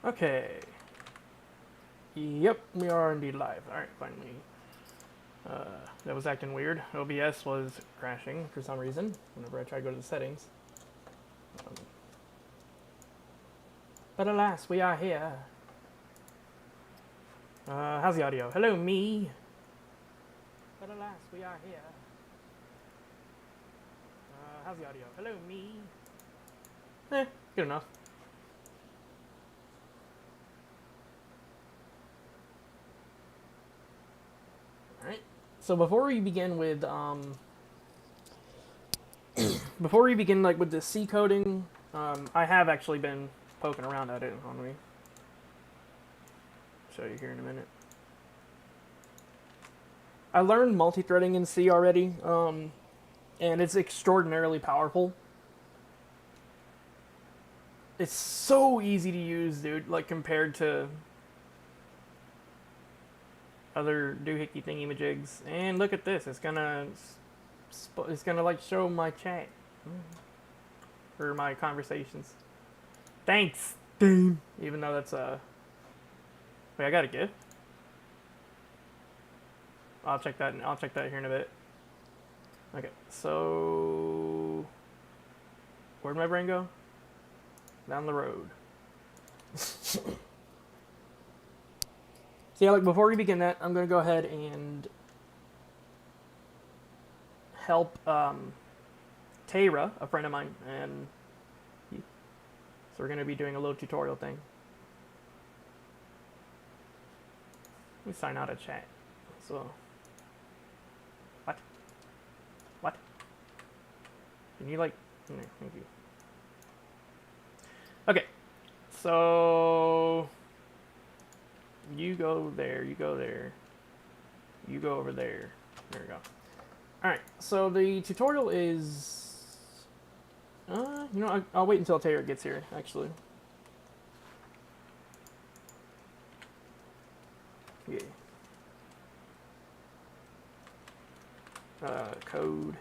Okay. Yep, we are indeed live. Alright, finally. That was acting weird. OBS was crashing for some reason whenever I tried to go to the settings. But alas, we are here. How's the audio? Hello, me. But alas, we are here. How's the audio? Hello, me. Good enough. Alright. So before we begin with with the C coding, I have actually been poking around at it on me. Show you here in a minute. I learned multi-threading in C already, and it's extraordinarily powerful. It's so easy to use, dude, like compared to other doohickey thingy-majigs. And look at this, it's gonna like show my chat. Or my conversations. Thanks, Dame. Even though that's wait, I got a gift. I'll check that here in a bit. Okay, so where'd my brain go? Down the road. So yeah, like before we begin that, I'm gonna go ahead and help Tayra, a friend of mine, and so we're gonna be doing a little tutorial thing. Let me sign out of chat. So what? Can you like? No, thank you. Okay, so you go there, you go there, you go over there. There we go. Alright, so the tutorial is... you know, I'll wait until Taylor gets here, actually. Yeah. Code.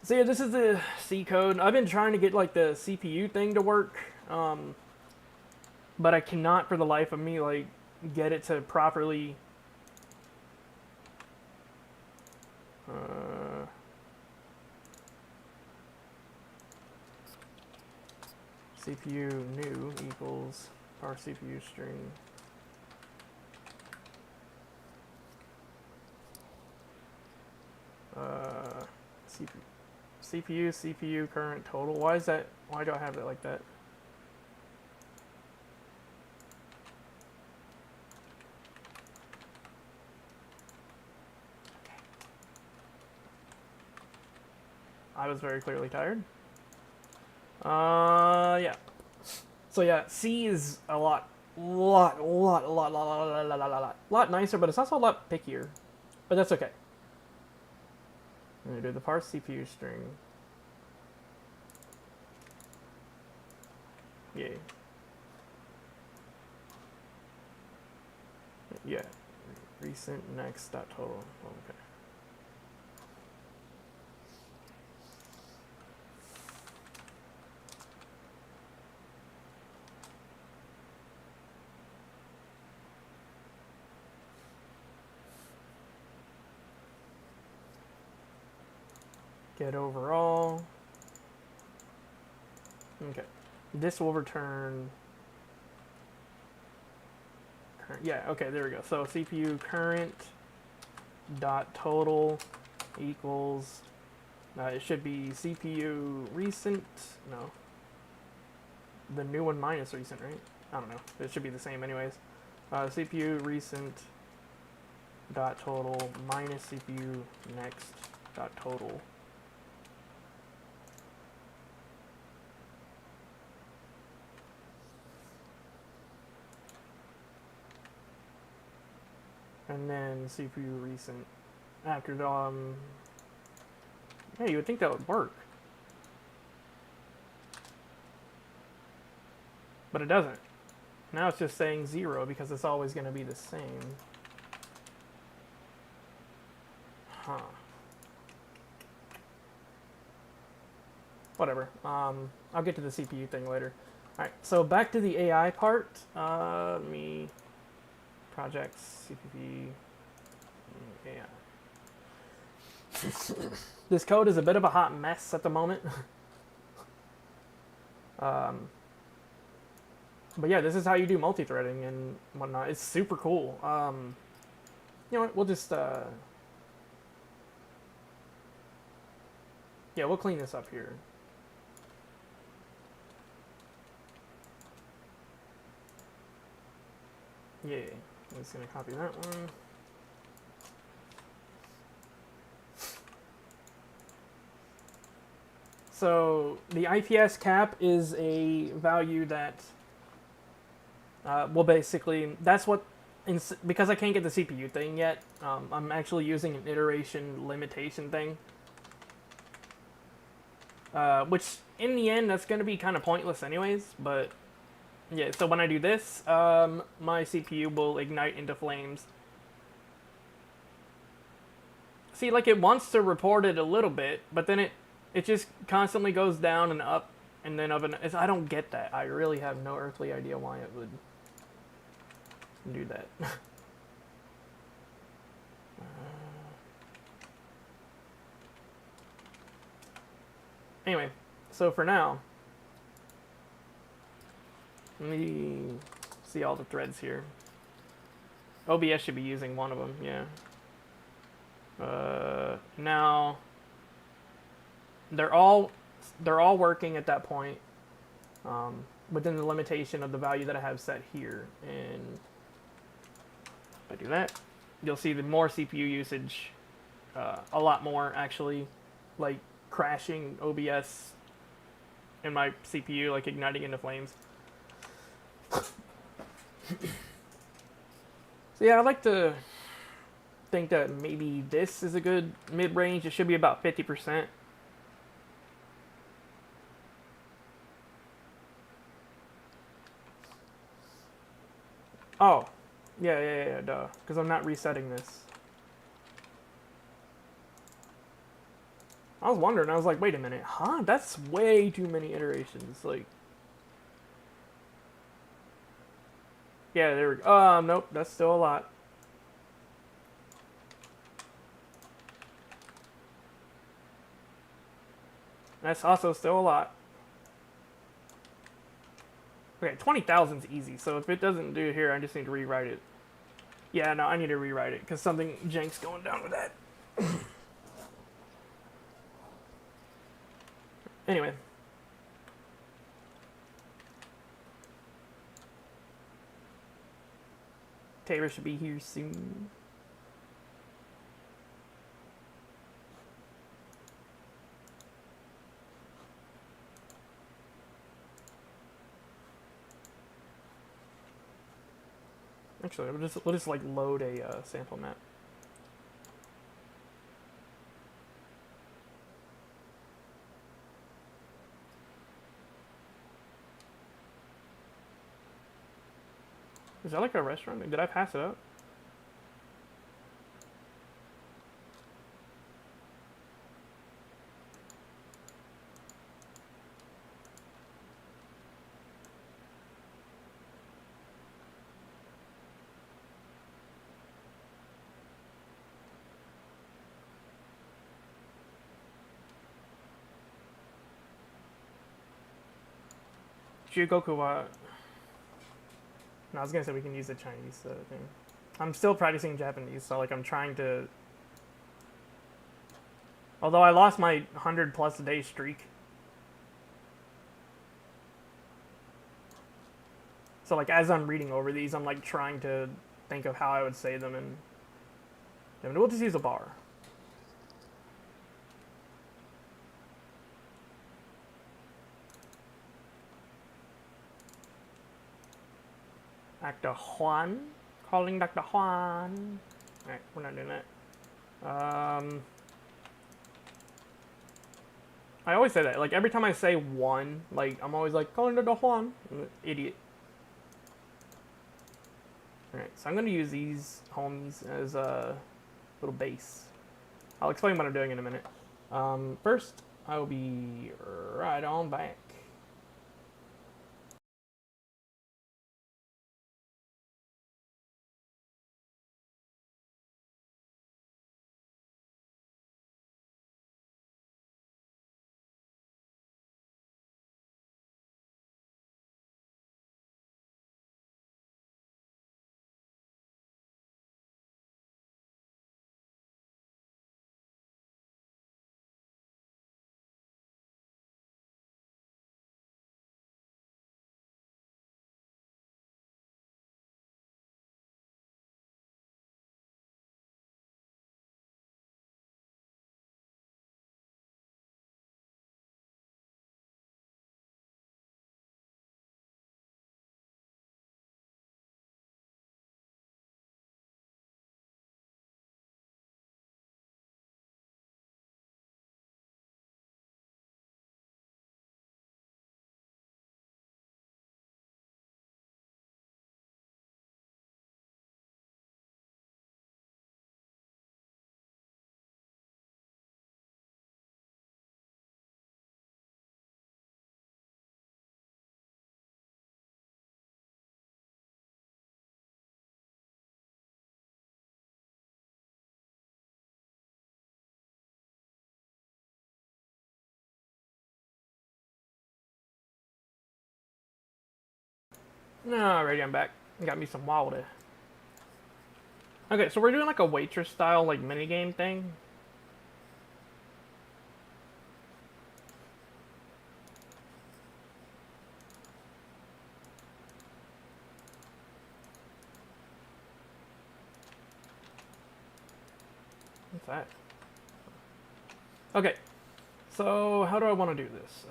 So yeah, this is the C code. I've been trying to get like the CPU thing to work, but I cannot for the life of me like get it to properly CPU new equals par CPU string. CPU current total. Why is that? Why do I have it like that? I was very clearly tired. Yeah. So yeah, C is a lot nicer, but it's also a lot pickier. But that's okay. I'm gonna do the parse CPU string. Yay. Yeah. Recent next dot total. Oh, okay. Get overall. Okay. This will return. Yeah, okay, there we go. So CPU current dot total equals. It should be CPU recent. No. The new one minus recent, right? I don't know. It should be the same anyways. CPU recent dot total minus CPU next dot total. And then CPU recent after the yeah, you would think that would work, but it doesn't. Now it's just saying 0 because it's always going to be the same. Huh. whatever. I'll get to the CPU thing later. All right, so back to the AI part. Let me projects CPP AI. This code is a bit of a hot mess at the moment. But yeah, this is how you do multi-threading and whatnot. It's super cool. You know what? We'll just yeah, we'll clean this up here. Yeah, I'm just gonna copy that one. So the IPS cap is a value that will basically, that's what, because I can't get the CPU thing yet, I'm actually using an iteration limitation thing. Which, in the end, that's going to be kind of pointless anyways, but yeah, so when I do this, my CPU will ignite into flames. See, like, it wants to report it a little bit, but then it just constantly goes down and up, and then I don't get that. I really have no earthly idea why it would do that. Anyway, so for now, let me see all the threads here. OBS should be using one of them, yeah. Now, they're all working at that point, within the limitation of the value that I have set here. And if I do that, you'll see the more CPU usage, a lot more actually, like crashing OBS and my CPU, like igniting into flames. So yeah, I'd like to think that maybe this is a good mid-range. It should be about 50%. Oh, yeah, duh. Because I'm not resetting this. I was wondering, I was like, wait a minute, huh? That's way too many iterations, like... Yeah, there we go. Nope, that's still a lot. That's also still a lot. Okay, 20,000's easy, so if it doesn't do it here, I just need to rewrite it. Yeah, no, I need to rewrite it, because something jank's going down with that. Anyway. Taylor should be here soon. Actually, we'll just like load a sample map. Is that like a restaurant? Did I pass it up? Goku wa... No, I was gonna say we can use the Chinese thing. I'm still practicing Japanese, so like I'm trying to... Although I lost my 100+ day streak. So like as I'm reading over these, I'm like trying to think of how I would say them, and we'll just use a bar. Dr. Juan. Calling Dr. Juan. Alright, we're not doing that. I always say that. Like, every time I say one, like, I'm always like, calling Dr. Juan. I'm an idiot. Alright, so I'm going to use these homies as a little base. I'll explain what I'm doing in a minute. First, I will be right on back. Alrighty, I'm back. Got me some water. Okay, so we're doing like a waitress style like minigame thing. What's that? Okay, so how do I want to do this?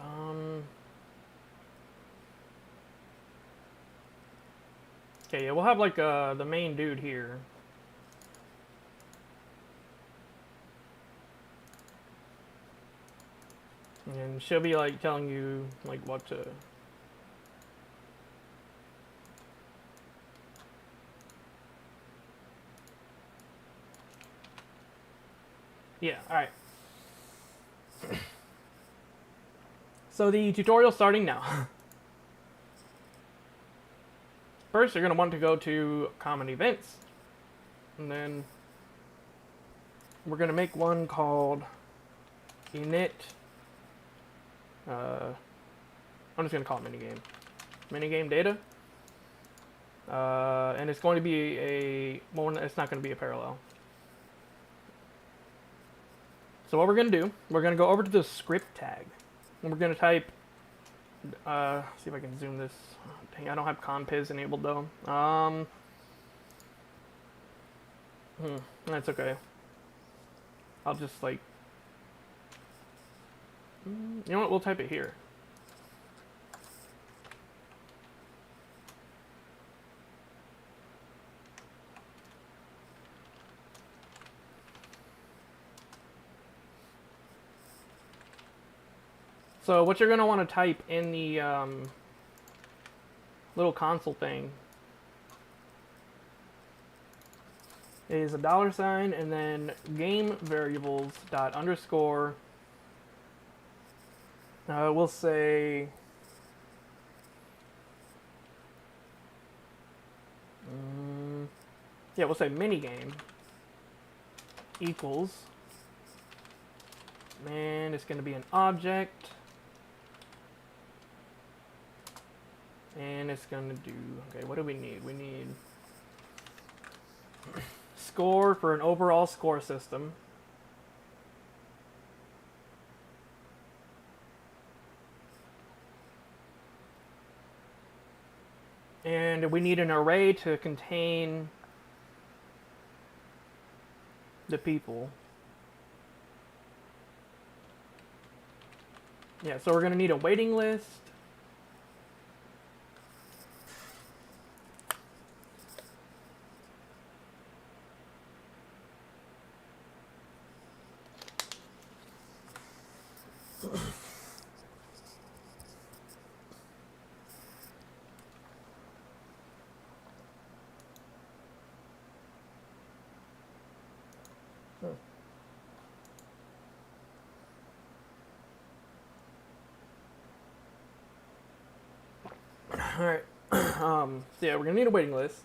Okay, yeah, we'll have like the main dude here. And she'll be like telling you like what to. Yeah, alright. So the tutorial's starting now. First, you're going to want to go to common events. And then we're going to make one called init. I'm just going to call it minigame. Minigame data. And it's going to be a, well, it's not going to be a parallel. So what we're going to do, we're going to go over to the script tag. And we're going to type, see if I can zoom this. Dang, I don't have compiz enabled though. That's okay. I'll just like, you know what, we'll type it here. So what you're going to want to type in the little console thing is a $sign and then game variables dot underscore. We'll say yeah, we'll say minigame equals, and it's going to be an object, and it's going to do, okay, what do we need? We need score for an overall score system. And we need an array to contain the people. Yeah, so we're going to need a waiting list. Alright. So yeah, we're gonna need a waiting list.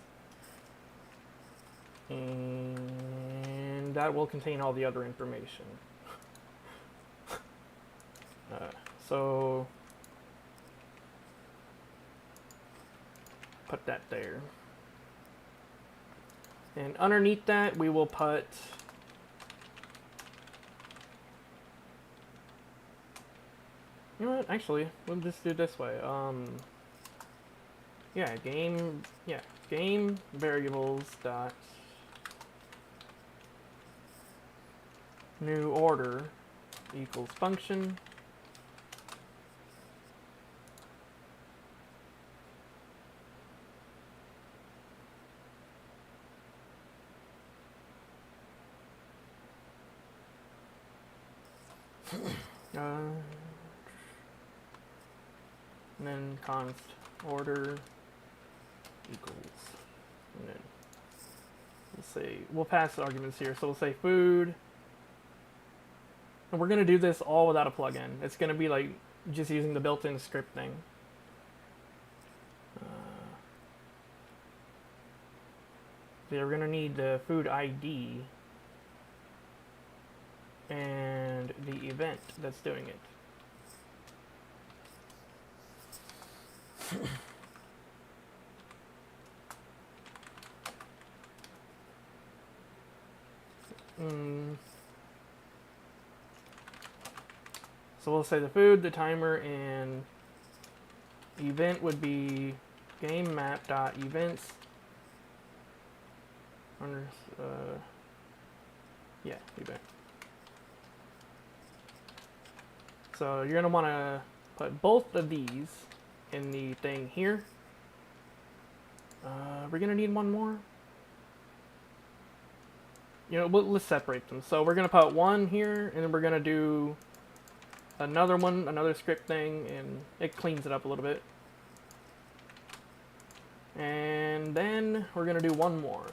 And that will contain all the other information. So put that there. And underneath that, we will put you know what? Actually, we'll just do it this way. Game variables dot new order equals function. And then const order equals, and then we'll pass arguments here. So we'll say food, and we're gonna do this all without a plugin. It's gonna be like just using the built-in scripting. So we're gonna need the food ID and the event that's doing it. So we'll say the food, the timer, and event would be game map dot events. Event. So you're gonna want to put both of these in the thing here. We're gonna need one more. You know, let's separate them. So we're gonna put one here, and then we're gonna do another one, another script thing, and it cleans it up a little bit. And then we're gonna do one more.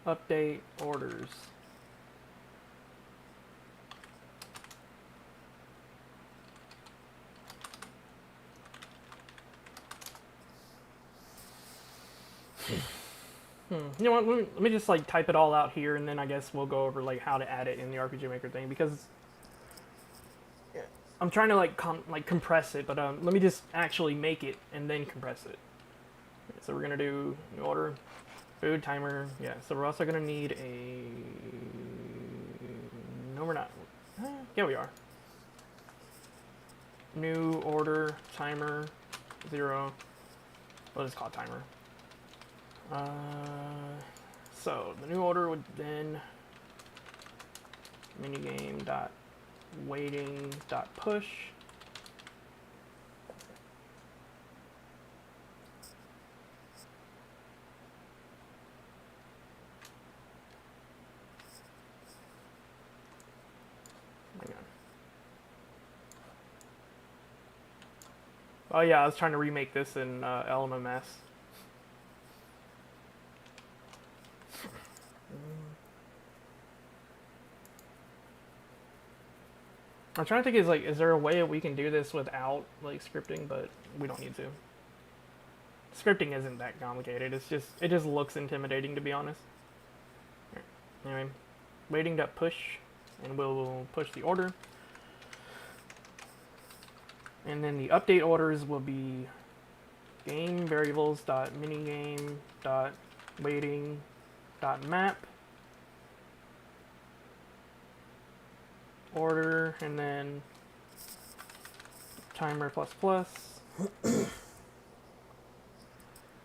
Update orders. You know what, let me just like type it all out here, and then I guess we'll go over like how to add it in the RPG Maker thing, because I'm trying to like compress it, but let me just actually make it and then compress it. So we're gonna do new order, food, timer, yeah. So we're also gonna need a, no we're not, yeah we are. New order, timer, 0, we'll just call it timer. So the new order would then minigame dot waiting dot push. Oh yeah, I was trying to remake this in LMMS. I'm trying to think, is there a way we can do this without like scripting, but we don't need to. Scripting isn't that complicated. It just looks intimidating, to be honest. Right. Anyway, waiting.push, and we'll push the order. And then the update orders will be game variables dot minigame dot waiting dot map order, and then timer plus plus.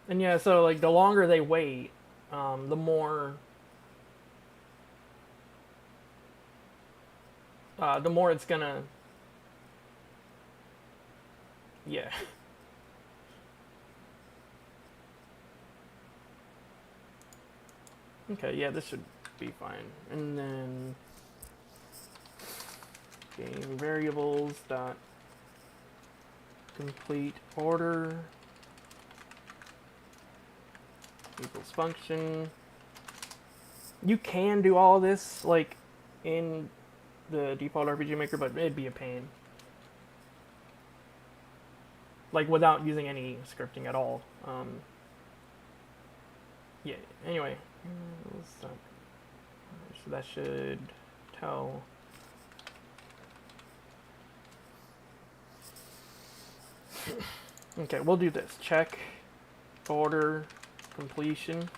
And yeah, so like the longer they wait, the more it's gonna, yeah. Okay, yeah, this should be fine. And then game variables dot complete order equals function. You can do all this like in the default RPG Maker, but it'd be a pain. like without using any scripting at all. Yeah. Anyway, so that should tell. Okay, we'll do this. Check order completion.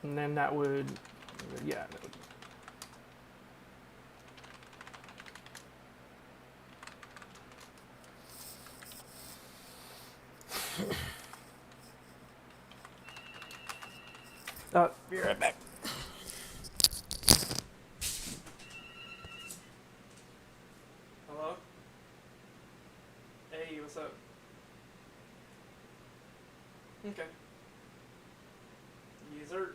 And then that would, yeah. That would, be right back. Hello? Hey, what's up? Okay. User.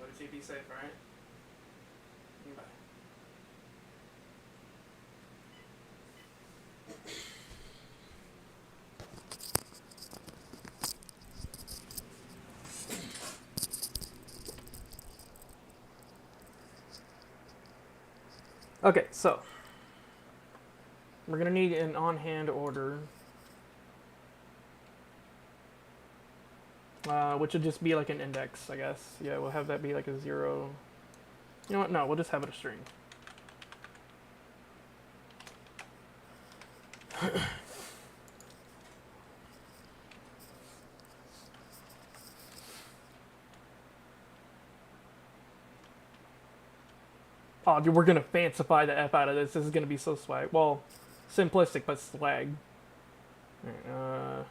Let you be safe, alright? Bye. Okay, so we're gonna need an on-hand order, which would just be like an index, I guess. Yeah, we'll have that be like a 0. You know what? No, we'll just have it a string. Oh, dude, we're gonna fancify the F out of this. This is gonna be so swag. Well, simplistic, but swag. Alright,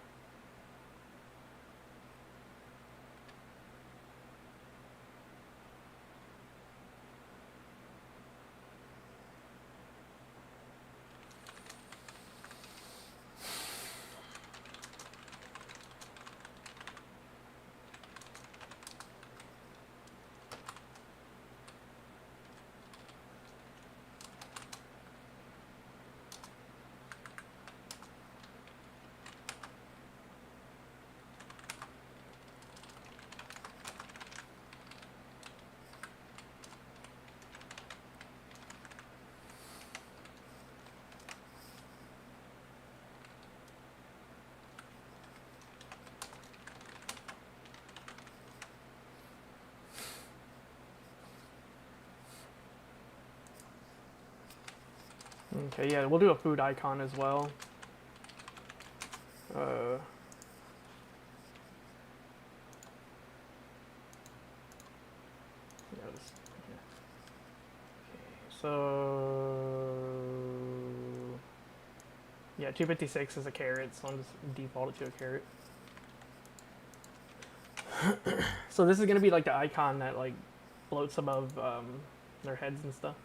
okay, yeah, we'll do a food icon as well. Yeah, just, yeah. Okay, so yeah, 256 is a caret, so I'm just default it to a caret. So this is gonna be like the icon that like floats above their heads and stuff.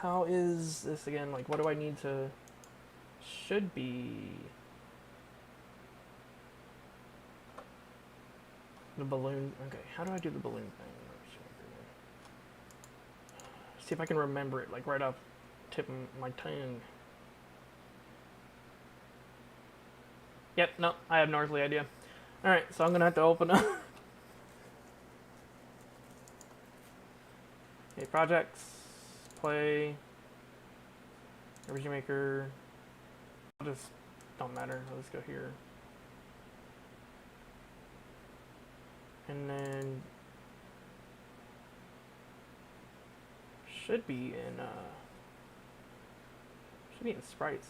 How is this again? Like, what do I need to? Should be the balloon. Okay, how do I do the balloon thing? See if I can remember it, like right off tip of my tongue. Yep, no, I have no earthly idea. Alright, so I'm gonna have to open up. Okay, projects, play, Origin Maker. I'll just, don't matter, I'll just go here. And then should be in sprites.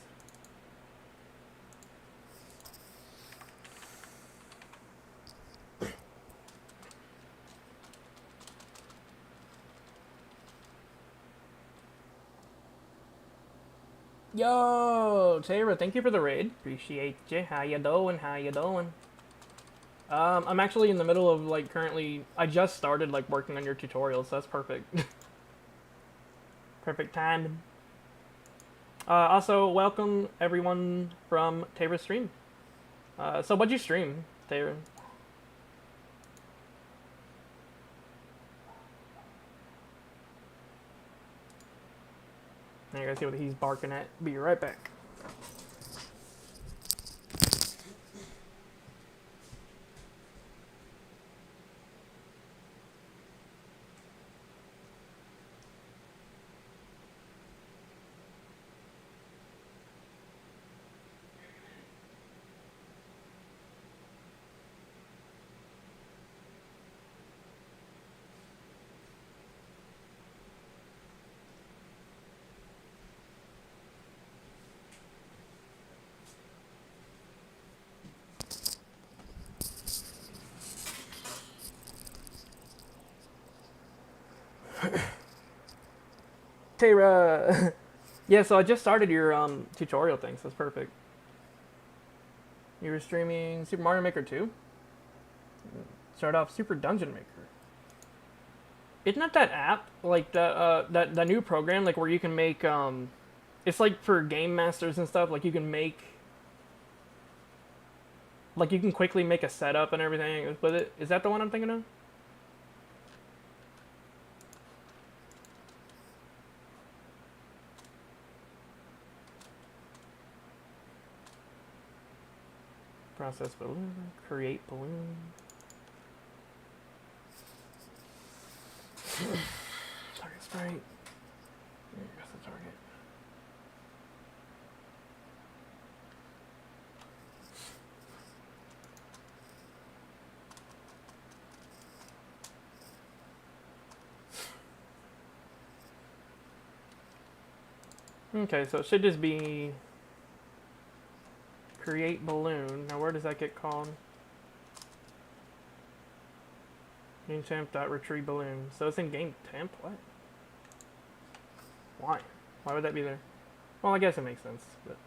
Yo, Tara, thank you for the raid. Appreciate you. How you doing? How you doing? I'm actually in the middle of like currently. I just started like working on your tutorial, so that's perfect. Perfect time. Also, welcome everyone from Tara's stream. So what'd you stream, Tara? Now you guys see what he's barking at. Be right back. Tara! Yeah, so I just started your tutorial thing, so it's perfect. You were streaming Super Mario Maker 2? Start off Super Dungeon Maker. Isn't that app like that new program like where you can make it's like for game masters and stuff, like you can make like you can quickly make a setup and everything with it. Is that the one I'm thinking of? Process balloon, create balloon. Target sprite. That's the target. Okay, so it should just be create balloon. Now where does that get called? Game temp dot retrieve balloon. So it's in game temp? What? Why? Why would that be there? Well, I guess it makes sense, but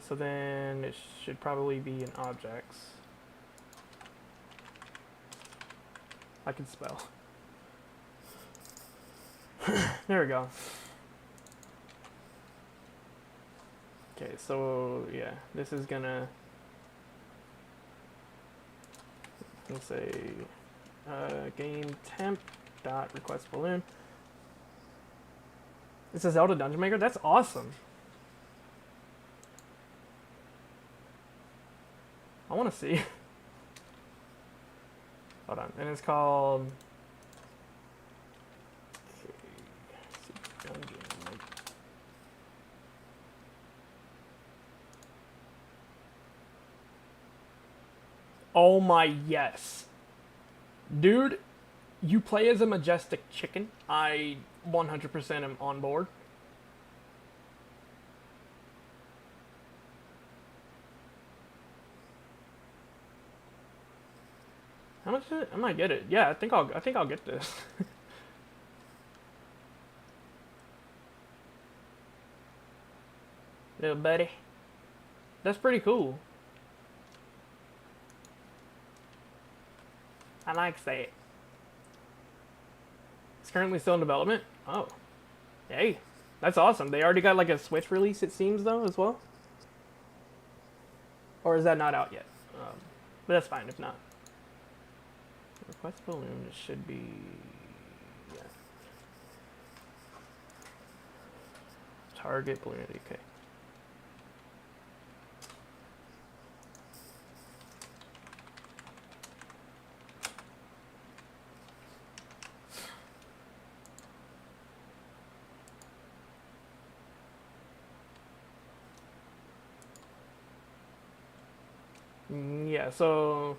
so then it should probably be in objects. I can spell. There we go. Okay, so yeah, this is gonna, let's say game temp dot request balloon. This is Zelda Dungeon Maker. That's awesome. I want to see. Hold on, and it's called. Okay, Dungeon Maker. Oh my yes, dude. You play as a majestic chicken. I 100% am on board. How much is it? I might get it. Yeah, I think I'll get this. Little buddy. That's pretty cool. I like that. It's currently still in development. Oh. Hey. That's awesome. They already got like a Switch release, it seems, though, as well. Or is that not out yet? But that's fine if not. Request balloon, it should be. Yeah. Target balloon, okay. Yeah, so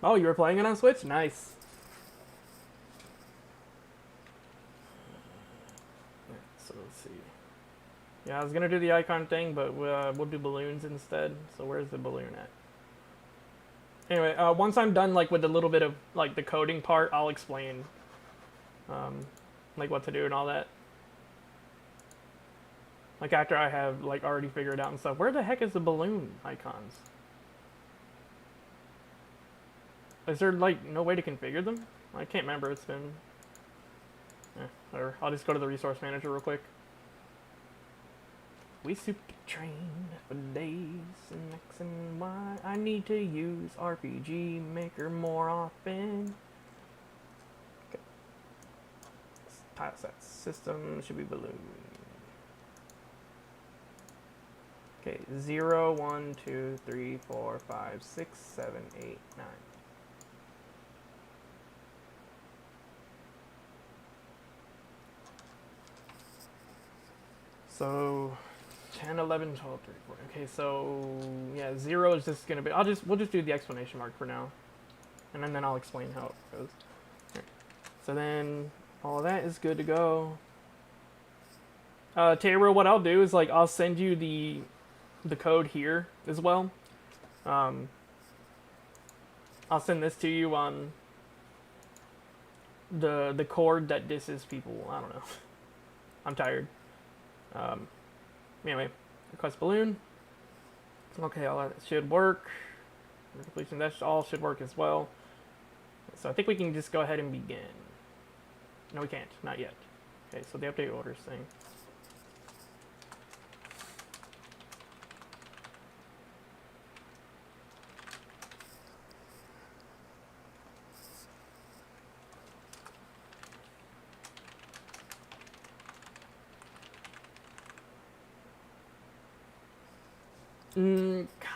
oh, you were playing it on Switch? Nice. So Yeah, I was gonna do the icon thing, but we'll do balloons instead. So where's the balloon at? Anyway, once I'm done like with a little bit of like the coding part, I'll explain like what to do and all that. Like after I have like already figured out and stuff. Where the heck is the balloon icons? Is there like no way to configure them? I can't remember. It's been. Whatever. I'll just go to the resource manager real quick. We super train for days and X and Y. I need to use RPG Maker more often. Okay. Tile set system should be balloon. Okay, 0, 1, 2, 3, 4, 5, 6, 7, 8, 9. So 10, 11, 12, 13, 14. Okay, so yeah, 0 is just gonna be. We'll just do the exclamation mark for now, and then I'll explain how it goes. Okay. So then all that is good to go. Taylor, what I'll do is like I'll send you the code here as well. I'll send this to you on the cord that disses people. I don't know. I'm tired. Anyway, request balloon. Okay, all that should work. Completion, that all should work as well. So I think we can just go ahead and begin. No, we can't. Not yet. Okay, so the update orders thing.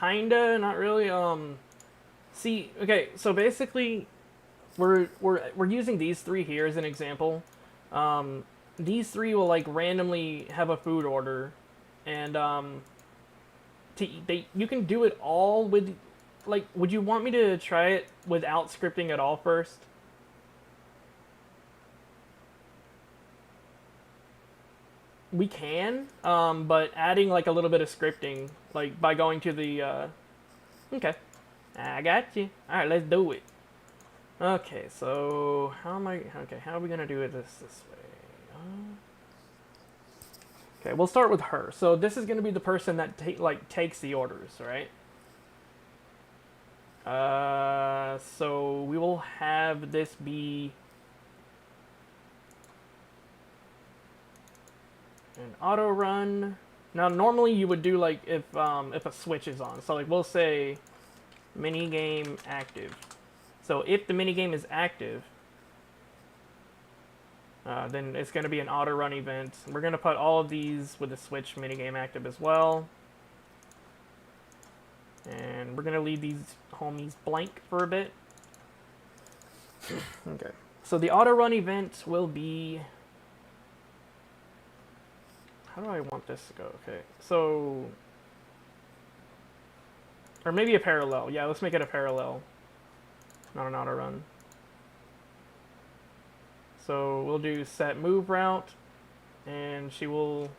Kinda, not really. See, okay, so basically, we're using these three here as an example. These three will like randomly have a food order, and you can do it all with, like, would you want me to try it without scripting at all first? We can, but adding like a little bit of scripting, like by going to the, okay, I got you. All right, let's do it. Okay, so how are we gonna do it this way? Okay, we'll start with her. So this is gonna be the person that takes the orders, right? So we will have this be an auto run. Now normally you would do like if a switch is on. So like we'll say minigame active. So if the minigame is active, then it's going to be an auto run event. We're going to put all of these with the switch minigame active as well. And we're going to leave these homies blank for a bit. Okay. So the auto run event will be... How do I want this to go? Okay, so... Or maybe a parallel. Yeah, let's make it a parallel. Not an auto run. So we'll do set move route, and she will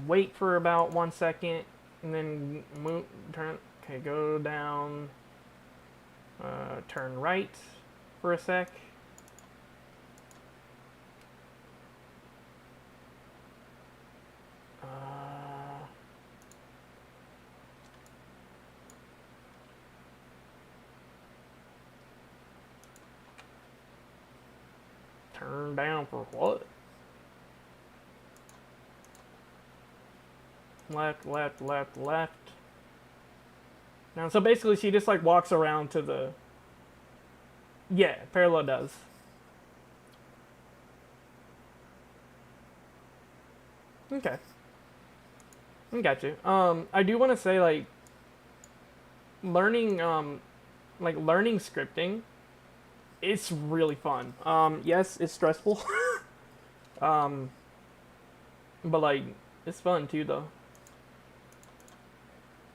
wait for about 1 second, and then move, turn. Okay, go down, turn right for a sec. Turn down for what? Left, left, left, left. Now, so basically she just like walks around to the... Yeah, parallel does. Okay. I got you. I do want to say like learning scripting, it's really fun. Yes, it's stressful. But like, it's fun too, though.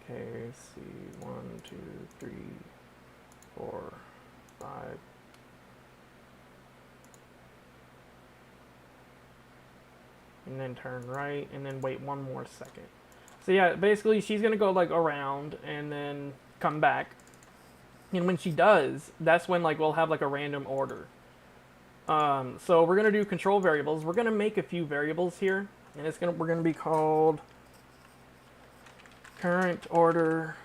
Okay, let's see. 1, 2, 3, 4, 5. and then turn right, and then wait one more second. So yeah, basically she's gonna go like around and then come back. And when she does, that's when like we'll have like a random order. So we're gonna do control variables. We're gonna make a few variables here, and we're gonna be called current order.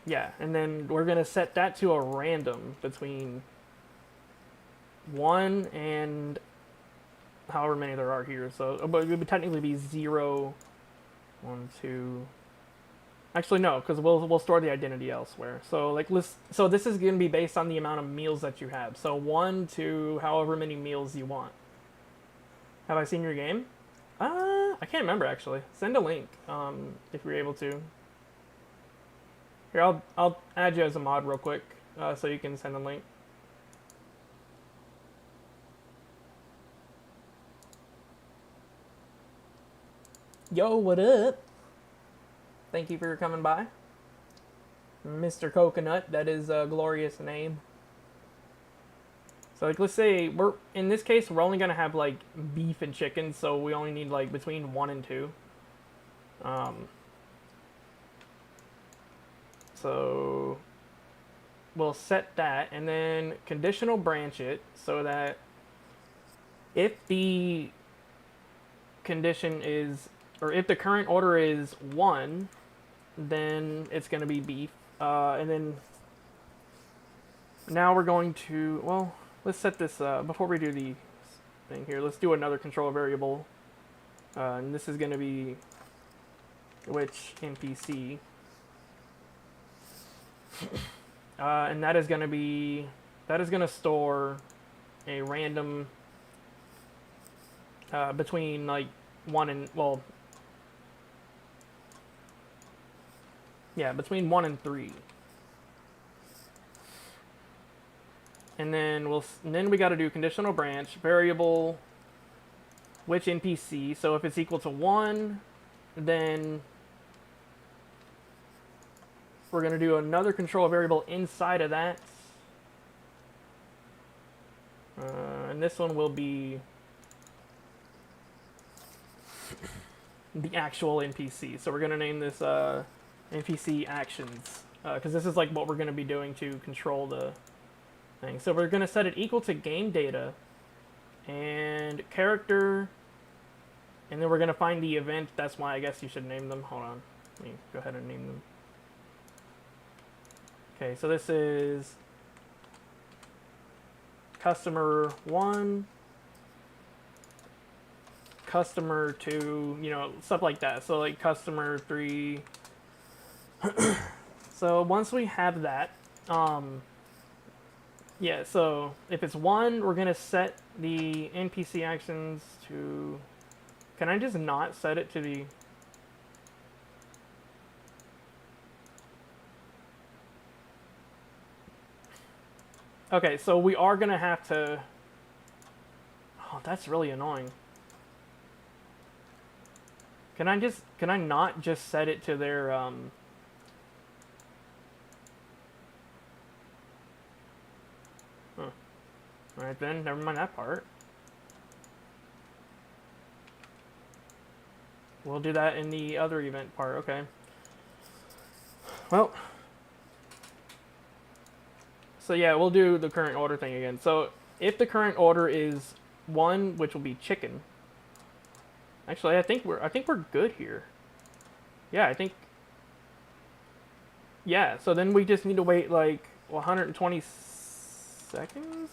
Yeah, and then we're gonna set that to a random between 1 and however many there are here. So, but it would technically be 0, 1, 2. Actually, no, because we'll store the identity elsewhere. So like so this is gonna be based on the amount of meals that you have. So 1 to however many meals you want. Have I seen your game? I can't remember actually. Send a link if you're able to. Here, I'll add you as a mod real quick so you can send a link. Yo, what up? Thank you for coming by. Mr. Coconut, that is a glorious name. So like let's say in this case we're only gonna have like beef and chicken, so we only need like between 1 and 2. So we'll set that and then conditional branch it so that if the condition is, or if the current order is 1, then it's going to be beef. And then now we're going to, well, let's set this, before we do the thing here, let's do another control variable. And this is going to be which NPC. And that is going to store a random between like 1 and, well, yeah, between 1 and 3. And then we got to do conditional branch variable which NPC. So if it's equal to 1, then we're going to do another control variable inside of that. And this one will be the actual NPC. So we're going to name this NPC actions, because this is like what we're going to be doing to control the thing. So we're going to set it equal to game data and character, and then we're going to find the event. That's why I guess you should name them. Hold on. Let me go ahead and name them. Okay, so this is customer 1, customer 2, you know, stuff like that. So like customer 3. So once we have that, yeah, so if it's 1, we're going to set the NPC actions to, can I just not set it to the, okay, so we are going to have to, oh, that's really annoying. Can I not just set it to their, Alright then, never mind that part. We'll do that in the other event part, okay. Well, so yeah, we'll do the current order thing again. So if the current order is 1, which will be chicken. Actually, I think we're good here. Yeah, I think. Yeah, so then we just need to wait like 120 seconds.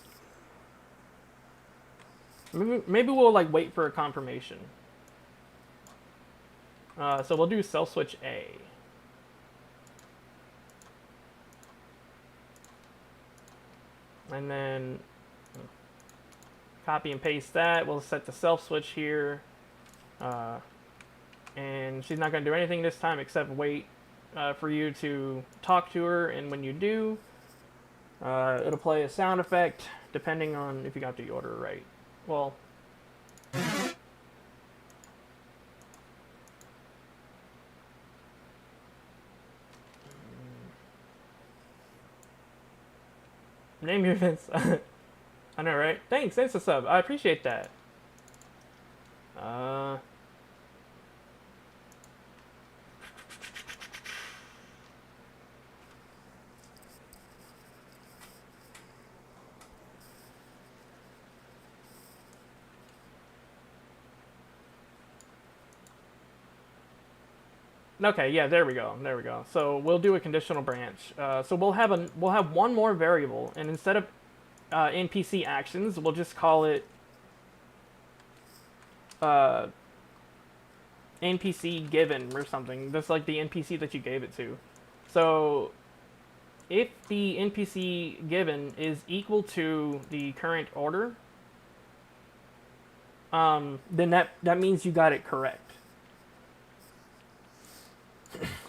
Maybe we'll like wait for a confirmation. So we'll do self switch A. And then copy and paste that. We'll set the self switch here. And she's not going to do anything this time except wait for you to talk to her. And when you do, it'll play a sound effect depending on if you got the order right. Well, Name your events. I know, right? Thanks a sub. I appreciate that. Okay, yeah, there we go. There we go. So we'll do a conditional branch. So we'll have one more variable, and instead of NPC actions, we'll just call it NPC given or something. That's like the NPC that you gave it to. So if the NPC given is equal to the current order, then that means you got it correct.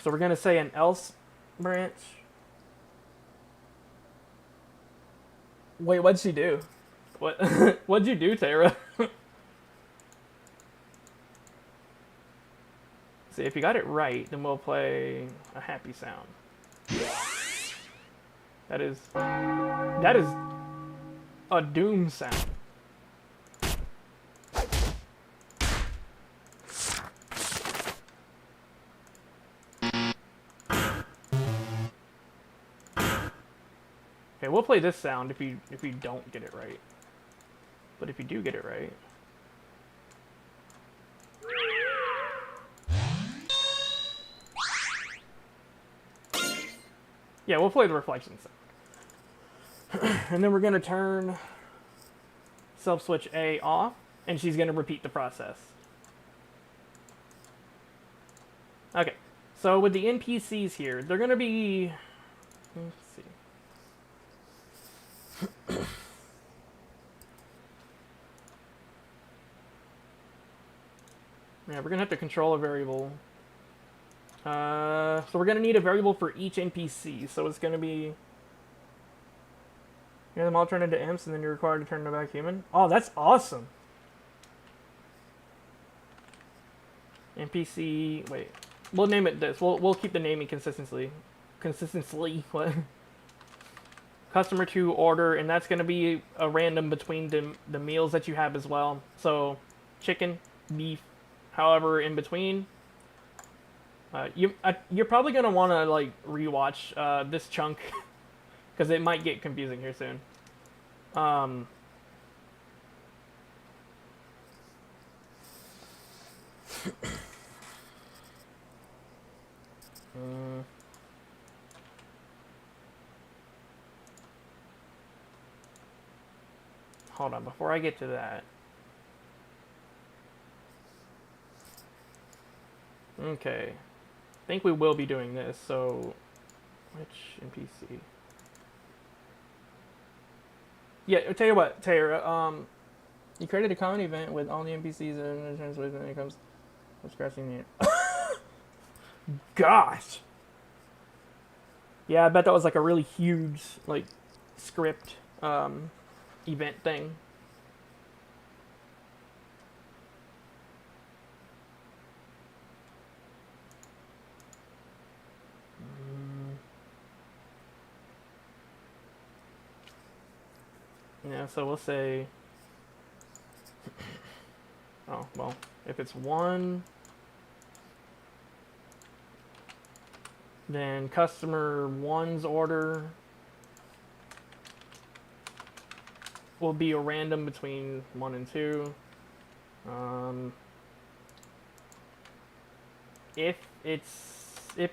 So we're gonna say an else branch. Wait, what'd she do? What what'd you do, Tara? See, if you got it right, then we'll play a happy sound. That is a doom sound. Okay, we'll play this sound if you don't get it right. But if you do get it right. Yeah, we'll play the reflection sound. And then we're going to turn self switch A off, and she's going to repeat the process. Okay, so with the NPCs here, they're going to be... Let's see. Yeah, we're going to have to control a variable. So we're going to need a variable for each NPC. So it's going to be... You have them all turn into imps, and then you're required to turn them back human. Oh, that's awesome. NPC... Wait. We'll name it this. We'll keep the naming consistency. What? Customer to order, and that's going to be a random between the meals that you have as well. So, chicken, beef, however in between. You're probably going to want to like rewatch this chunk because it might get confusing here soon. Hold on, before I get to that. Okay. I think we will be doing this, so... Which NPC? Yeah, I'll tell you what, Tara, you created a common event with all the NPCs and translation when it comes to scratching the... Gosh! Yeah, I bet that was like a really huge, like, script, event thing. Yeah, so we'll say... Oh, well, if it's 1, then customer 1's order will be a random between 1 and 2. If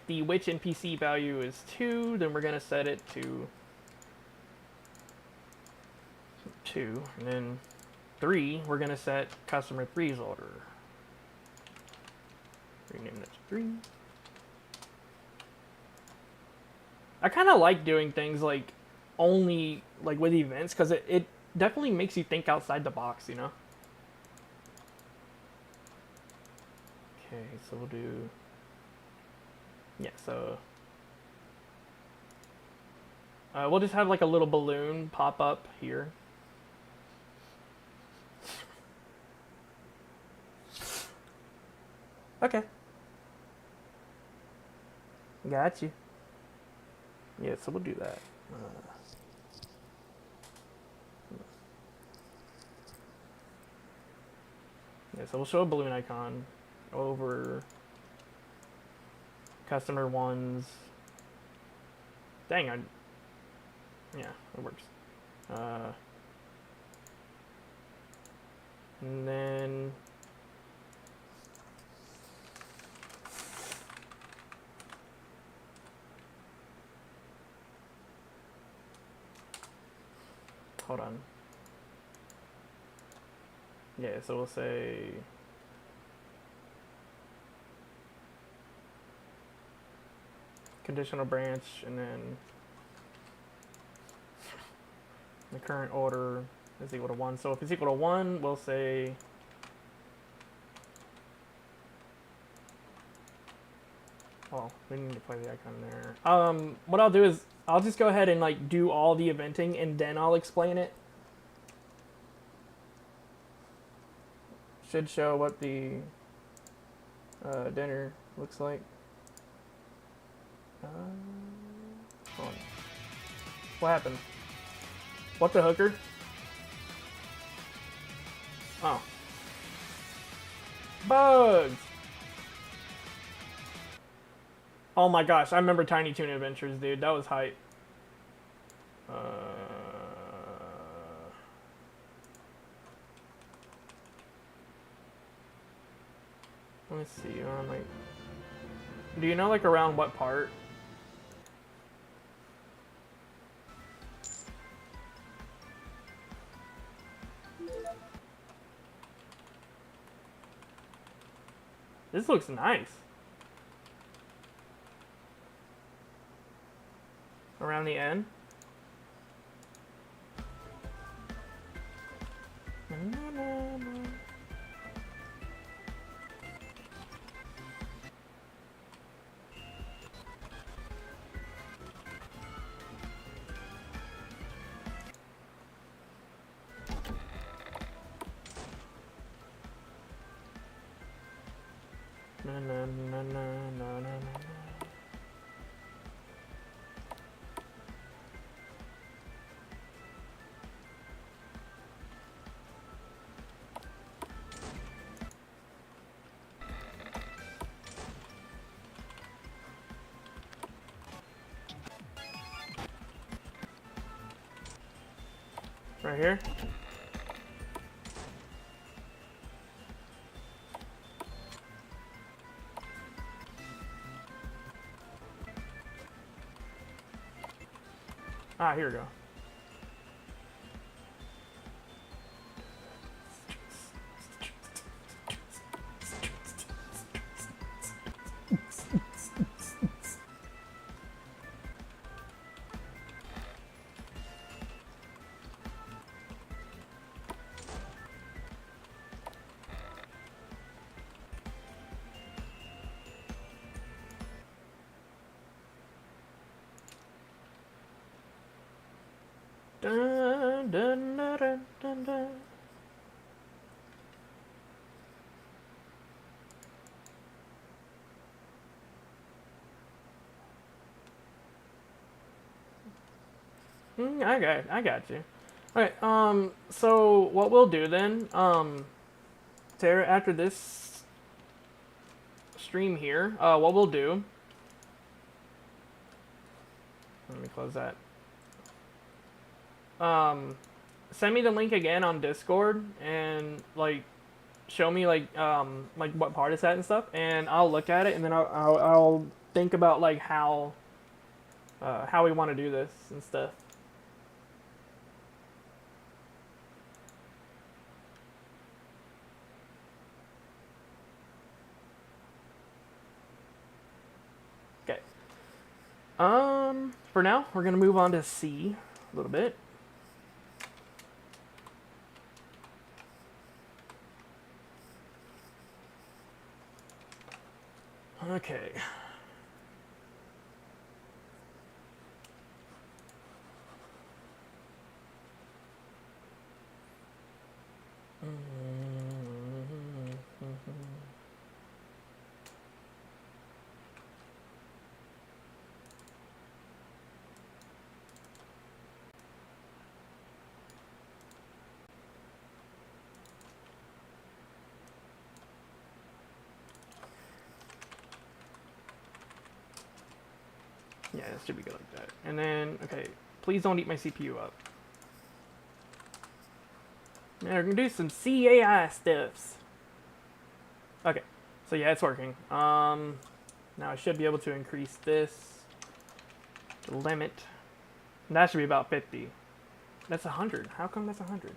the which NPC value is 2, then we're gonna set it to 2, and then 3, we're gonna set customer 3's order. Rename that to 3. I kind of like doing things like only like with events because it definitely makes you think outside the box, you know? Okay, so we'll do... Yeah, so... we'll just have like a little balloon pop up here. Okay. Got you. Yeah, so we'll do that. Yeah, so we'll show a balloon icon over customer ones. Dang, yeah, it works. And then hold on. Yeah, so we'll say conditional branch, and then the current order is equal to 1. So if it's equal to 1, we'll say we need to play the icon there. What I'll do is I'll just go ahead and like do all the eventing, and then I'll explain it. Should show what the dinner looks like. Hold on. What happened? What the hooker? Oh. Bugs! Oh my gosh, I remember Tiny Toon Adventures, dude. That was hype. Let me see. Like, do you know like around what part? This looks nice. Around the end. Right here. Ah, here we go. Dun, dun, dun, dun, dun, dun. I got you. All right. So what we'll do then, Tara, after this stream here, what we'll do. Let me close that. Send me the link again on Discord and like show me like what part it's at and stuff, and I'll look at it, and then I'll think about like how we want to do this and stuff. Okay. For now, we're gonna move on to C a little bit. Okay. Yeah, it should be good like that. And then, okay, please don't eat my CPU up. Now we're gonna do some CAI stuffs. Okay, so yeah, it's working. Now I should be able to increase this limit. And that should be about 50. That's 100. How come that's 100?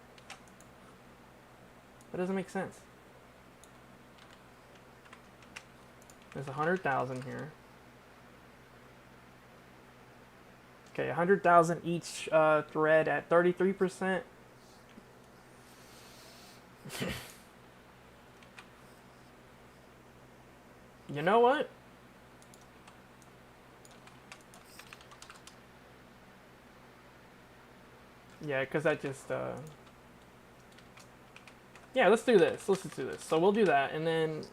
That doesn't make sense. There's 100,000 here. Okay, 100,000 each thread at 33%. You know what? Yeah, because that just... Yeah, let's do this. Let's just do this. So we'll do that, and then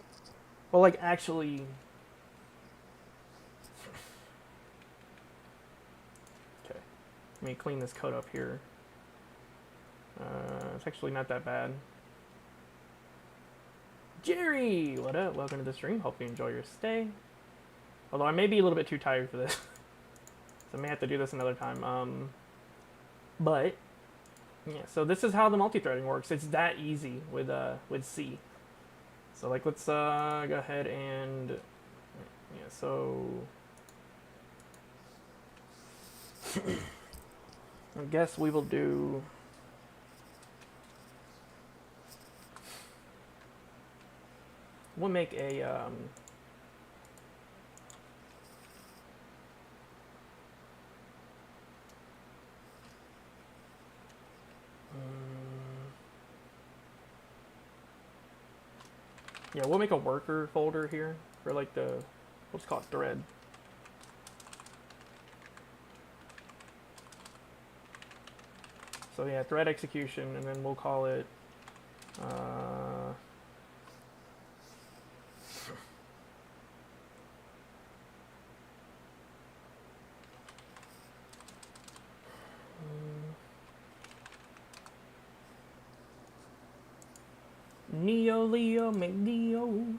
we'll, like, actually... Okay. Let me clean this code up here. It's actually not that bad. Jerry! What up? Welcome to the stream. Hope you enjoy your stay. Although I may be a little bit too tired for this. So I may have to do this another time. But, yeah, so this is how the multi-threading works. It's that easy with C. So, like, let's go ahead and... Yeah, so... I guess we will do... We'll make a, yeah, we'll make a worker folder here for, like, the, let's call it thread. So, yeah, thread execution, and then we'll call it, Neo Leo McNeo.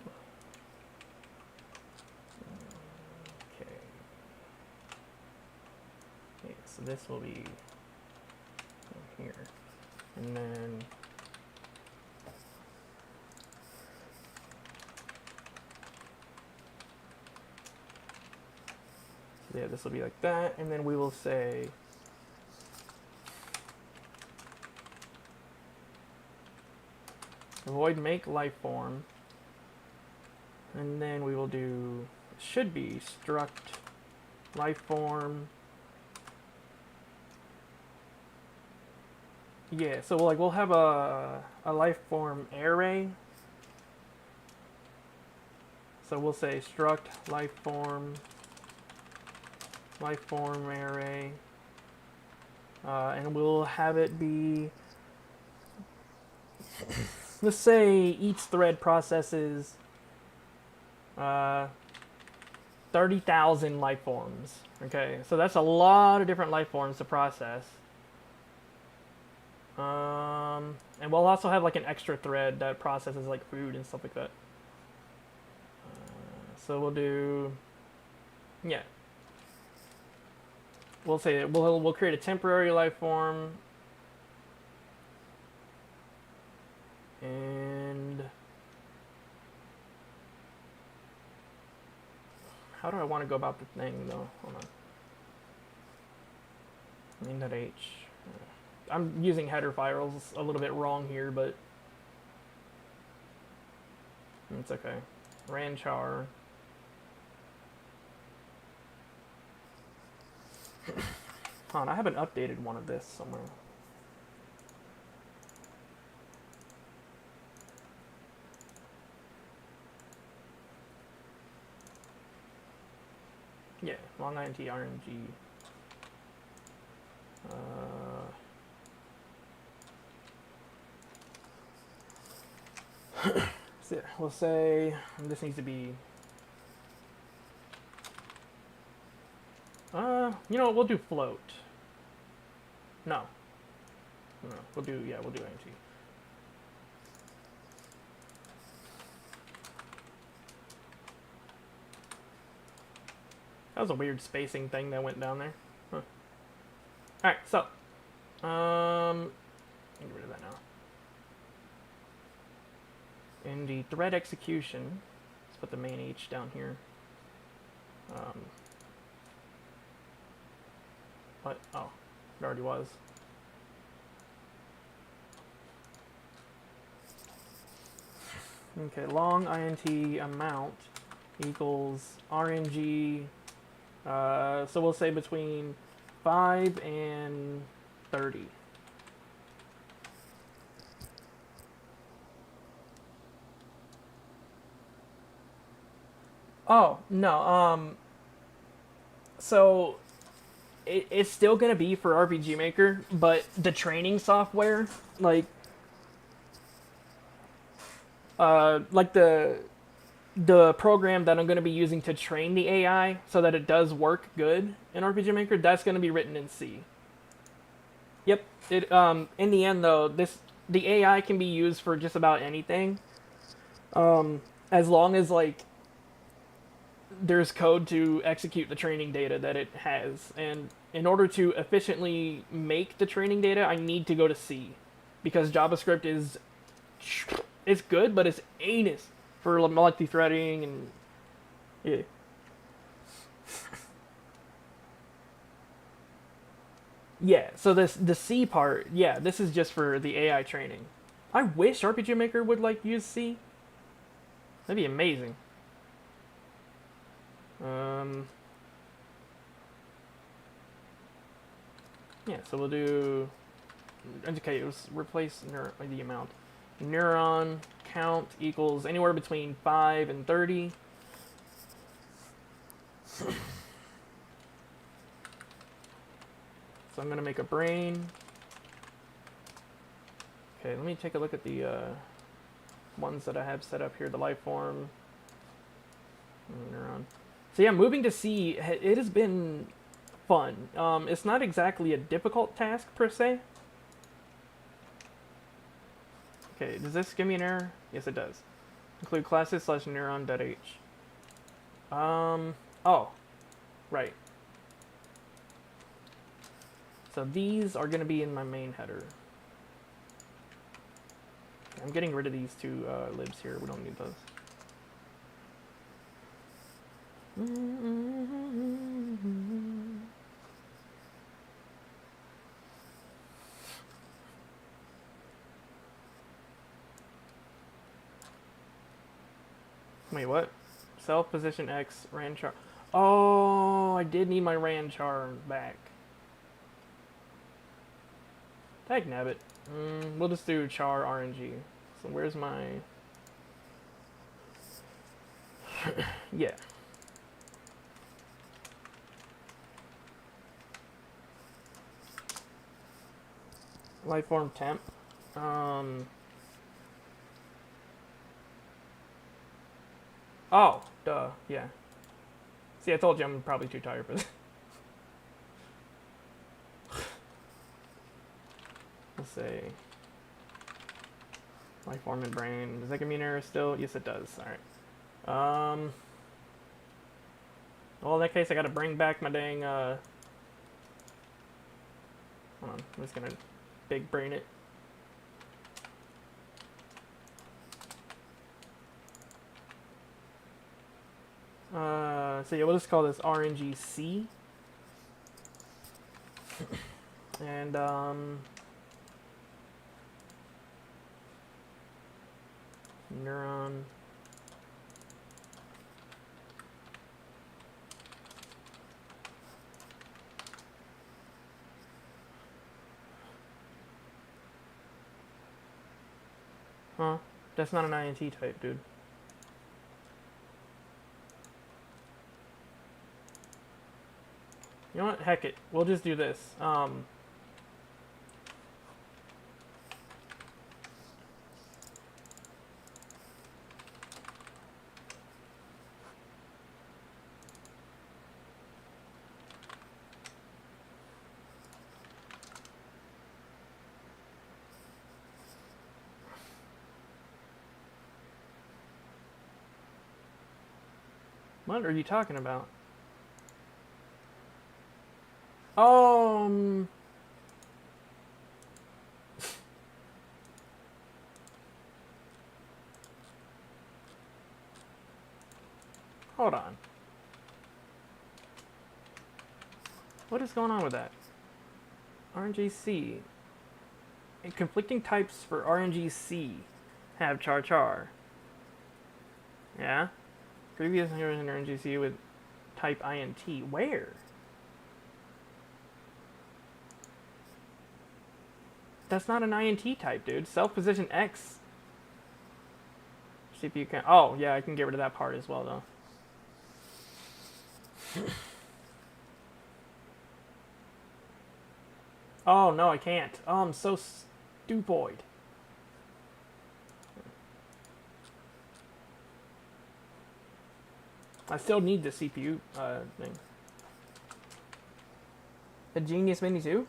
Okay. Okay, so this will be here. And then yeah, this will be like that, and then we will say void make lifeform, and then we will do, should be struct lifeform. Yeah, so we'll have a lifeform array. So we'll say struct lifeform array, and we'll have it be, let's say each thread processes 30,000 lifeforms. Okay, so that's a lot of different lifeforms to process. And we'll also have like an extra thread that processes like food and stuff like that. So we'll do, yeah. We'll say we'll create a temporary lifeform, and how do I want to go about the thing though? Hold on. Main.h. I'm using header files a little bit wrong here, but it's okay. Ranchar. Hold on, I haven't updated one of this somewhere. Yeah, long int RNG. So we'll say this needs to be. You know what? We'll do float. No. No, we'll do int. That was a weird spacing thing that went down there. Huh. Alright, so. Get rid of that now. In the thread execution, let's put the main H down here. What? Oh, it already was. Okay, long int amount equals RNG. So we'll say between 5 and 30. Oh, no, so it's still gonna be for RPG Maker, but the training software, like the program that I'm gonna be using to train the AI so that it does work good in RPG Maker, that's gonna be written in C. Yep. It in the end though, the AI can be used for just about anything, as long as like there's code to execute the training data that it has. And in order to efficiently make the training data, I need to go to C, because JavaScript is it's good, but it's anus for multi-threading and yeah. Yeah, so the C part, yeah, this is just for the AI training. I wish RPG Maker would like use C. That'd be amazing. Yeah, so we'll do. Okay, let's replace the amount. Neuron count equals anywhere between 5 and 30. So I'm gonna make a brain. Okay, let me take a look at the ones that I have set up here. The life form. Neuron. So yeah, moving to C, it has been fun. It's not exactly a difficult task per se. Okay, does this give me an error? Yes, it does. Include classes / neuron.h. Oh, right. So these are going to be in my main header. I'm getting rid of these two libs here. We don't need those. Wait, what? Self position X ran char. Oh, I did need my ran char back. Tag nabbit. We'll just do char RNG. So where's my? Yeah. Lifeform temp. Oh, duh. Yeah. See, I told you I'm probably too tired for this. Let's see. Lifeform and brain. Does that give me an error still? Yes, it does. All right. Well, in that case, I gotta bring back my dang. Hold on. I'm just gonna big brain it. So yeah, we'll just call this RNGC. And neuron. Huh? That's not an INT type, dude. You know what? Heck it. We'll just do this. What are you talking about? Um, hold on. What is going on with that? RNGC. And conflicting types for RNGC have char char. Yeah? Previous RNGC with type INT. Where? That's not an INT type, dude. Self position X. CPU can. Oh, yeah, I can get rid of that part as well, though. Oh, no, I can't. Oh, I'm so stupid. I still need the CPU thing. The Genius Mini 2?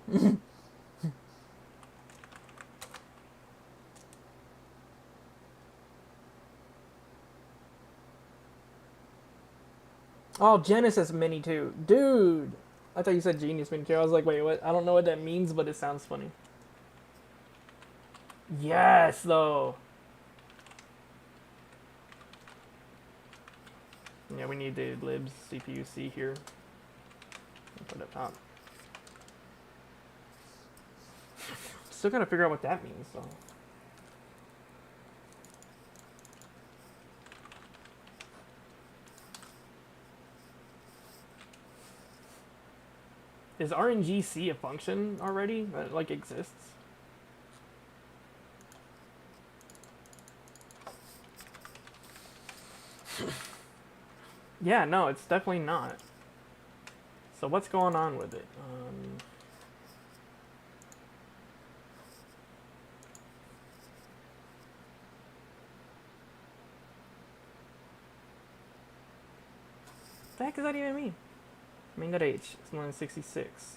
Oh, Genesis Mini 2. Dude! I thought you said Genius Mini 2. I was like, wait, what? I don't know what that means, but it sounds funny. Yes, though. Yeah, we need the libs CPU C here. Put it up top. Still gotta figure out what that means, though. Is RNGC a function already that like exists? Yeah, no, it's definitely not. So what's going on with it? What the heck does that even mean? Main.h, it's 966.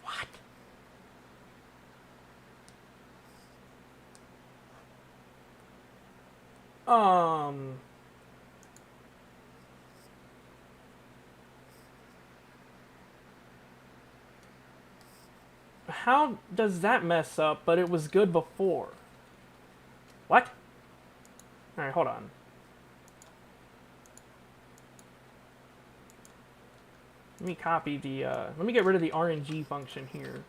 What? How does that mess up, but it was good before? What? Alright, hold on. Let me copy the, let me get rid of the RNG function here.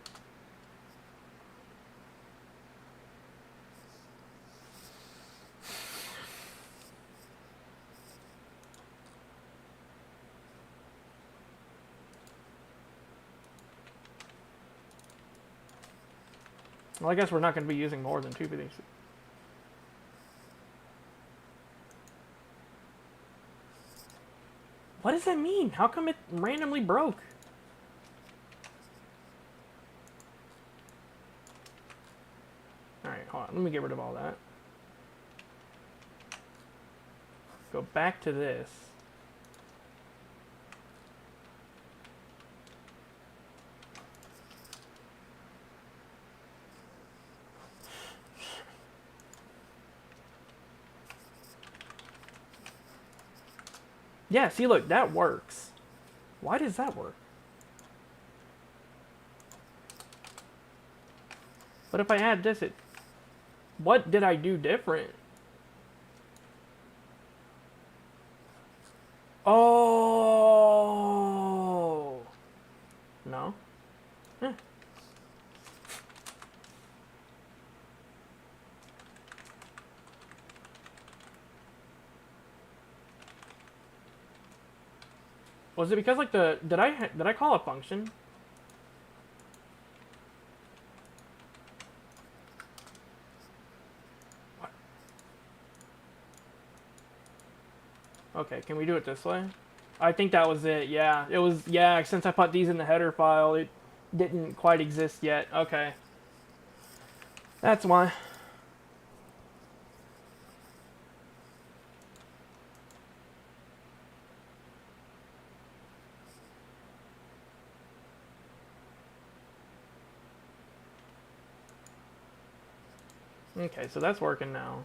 Well, I guess we're not going to be using more than two of these. What does that mean? How come it randomly broke? Alright, hold on. Let me get rid of all that. Go back to this. Yeah, see, look, that works. Why does that work? But if I add this, it... What did I do different? Oh! No? Eh. Was it because, like, the... Did I call a function? What? Okay, can we do it this way? I think that was it, yeah. It was, yeah, since I put these in the header file, it didn't quite exist yet. Okay. That's why. Okay, so that's working now.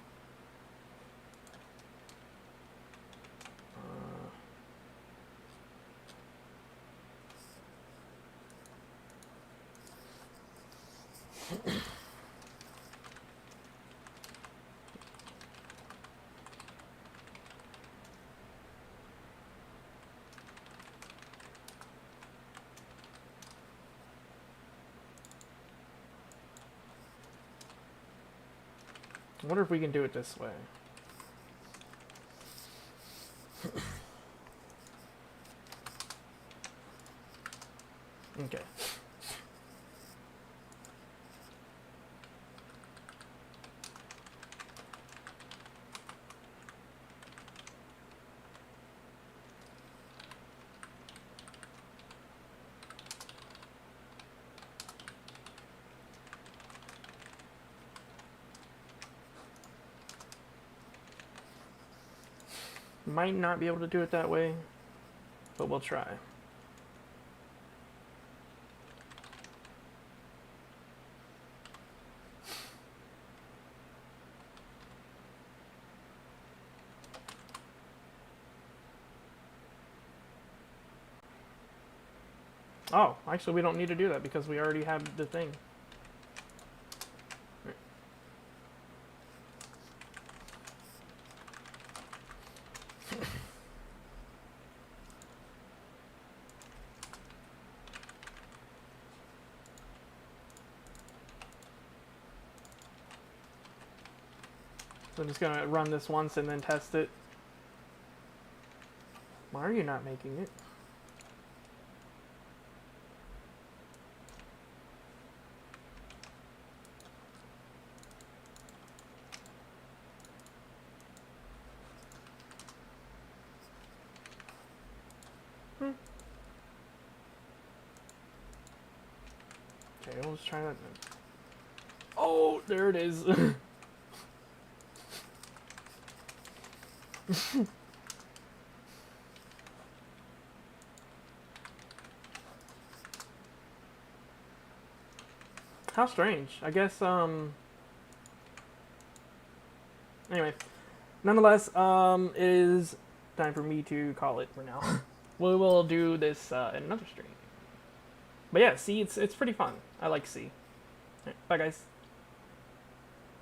I wonder if we can do it this way. Okay. Might not be able to do it that way, but we'll try. Oh, actually we don't need to do that because we already have the thing. So I'm just gonna run this once and then test it. Why are you not making it? Okay, we'll just try that then. Oh, there it is. How strange. I guess, anyway. Nonetheless, it is time for me to call it for now. We will do this in another stream. But yeah, C, it's pretty fun. I like C. Right, bye, guys.